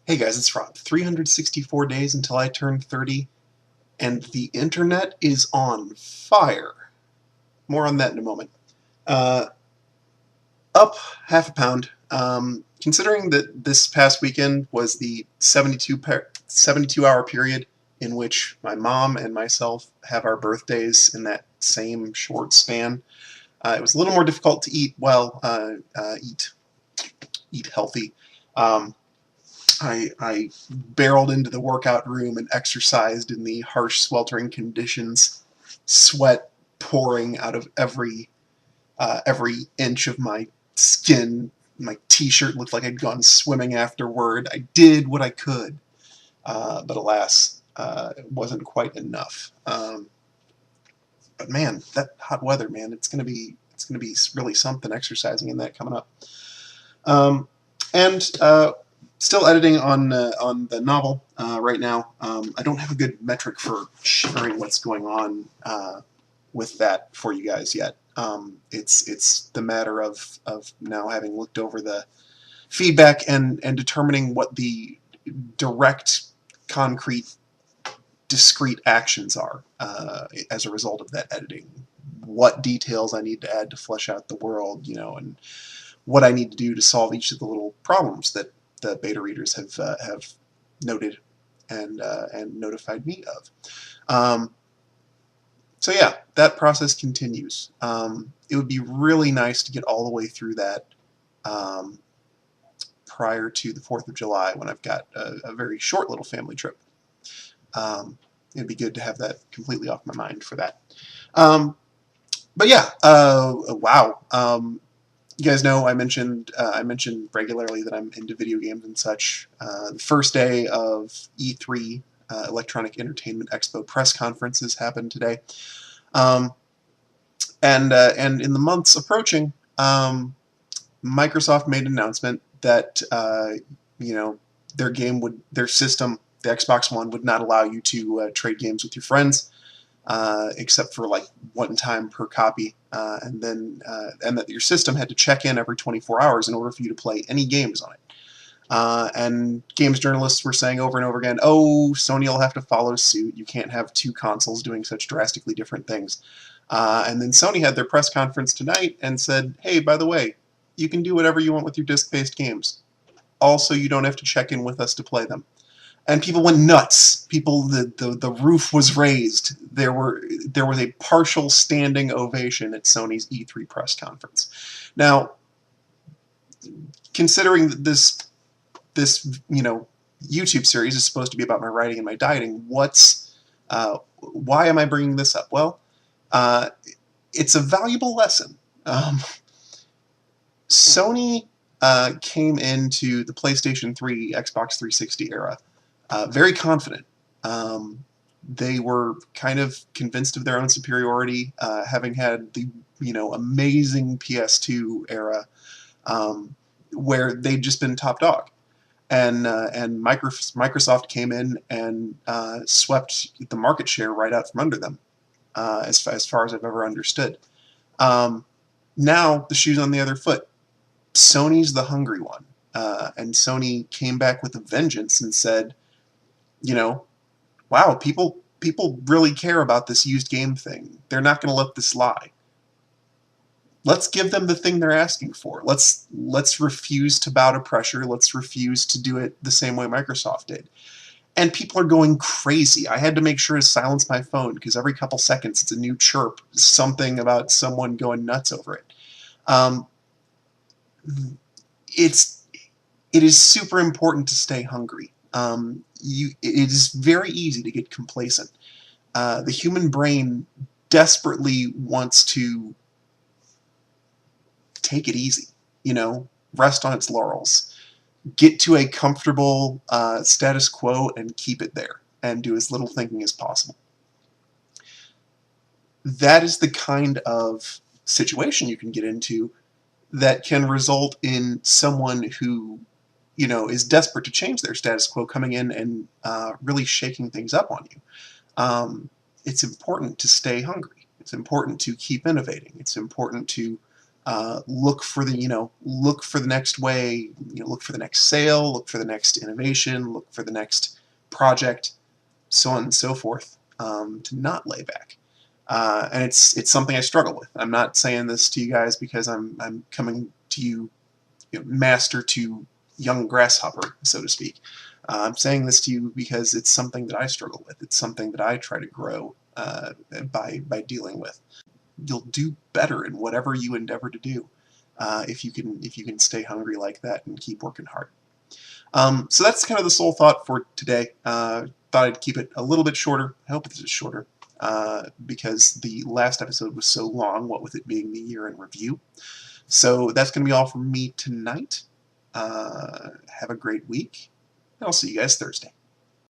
Hey guys, it's Rob. 364 days until I turn 30, and the internet is on fire. More on that in a moment. Uh, Up half a pound. Considering that this past weekend was the 72-hour period in which my mom and myself have our birthdays in that same short span, it was a little more difficult to eat well, eat healthy. Um, I barreled into the workout room and exercised in the harsh, sweltering conditions, sweat pouring out of every inch of my skin. My T-shirt looked like I'd gone swimming afterward. I did what I could, but alas, it wasn't quite enough. But man, that hot weather, man, it's gonna be really something exercising in that coming up. Um, and still editing on the novel right now. I don't have a good metric for sharing what's going on with that for you guys yet. It's the matter of now having looked over the feedback and determining what the direct, concrete, discrete actions are as a result of that editing. What details I need to add to flesh out the world, and what I need to do to solve each of the little problems that the beta readers have noted and notified me of. So yeah, that process continues. It would be really nice to get all the way through that um, prior to the 4th of July when I've got a very short little family trip. It'd be good to have that completely off my mind for that. Um, but yeah, wow. You guys know I mentioned regularly that I'm into video games and such. The first day of E3, Electronic Entertainment Expo press conferences happened today, um, and in the months approaching, Microsoft made an announcement that you know their system, the Xbox One, would not allow you to trade games with your friends. Except for like one time per copy, and that your system had to check in every 24 hours in order for you to play any games on it. And games journalists were saying over and over again, "Oh, Sony will have to follow suit. You can't have two consoles doing such drastically different things." And then Sony had their press conference tonight and said, "Hey, by the way, you can do whatever you want with your disc-based games. Also, you don't have to check in with us to play them." And people went nuts. The roof was raised. There was a partial standing ovation at Sony's E3 press conference. Now, considering that this YouTube series is supposed to be about my writing and my dieting, why am I bringing this up? Well, uh, it's a valuable lesson. Sony came into the PlayStation 3, Xbox 360 era very confident. Um, they were kind of convinced of their own superiority, having had the amazing PS2 era, where they'd just been top dog, and Microsoft came in and swept the market share right out from under them, as far as I've ever understood. Um, Now the shoe's on the other foot. Sony's the hungry one, and Sony came back with a vengeance and said, you know, wow, people really care about this used game thing. They're not going to let this lie. Let's give them the thing they're asking for. Let's refuse to bow to pressure. Let's refuse to do it the same way Microsoft did. And people are going crazy. I had to make sure to silence my phone because every couple seconds it's a new chirp, something about someone going nuts over it. Um, it's it is super important to stay hungry. It is very easy to get complacent. The human brain desperately wants to take it easy, rest on its laurels, get to a comfortable status quo and keep it there, and do as little thinking as possible. That is the kind of situation you can get into that can result in someone who, is desperate to change their status quo coming in and really shaking things up on you. It's important to stay hungry. It's important to keep innovating. It's important to Look for the next way, look for the next sale, look for the next innovation, look for the next project, so on and so forth, to not lay back. And it's something I struggle with. I'm not saying this to you guys because I'm coming to you, master to young grasshopper, so to speak. I'm saying this to you because it's something that I struggle with. It's something that I try to grow by dealing with. You'll do better in whatever you endeavor to do if you can stay hungry like that and keep working hard. So that's kind of the sole thought for today. Thought I'd keep it a little bit shorter. I hope this is shorter because the last episode was so long, what with it being the year in review. So that's going to be all from me tonight. Have a great week. I'll see you guys Thursday.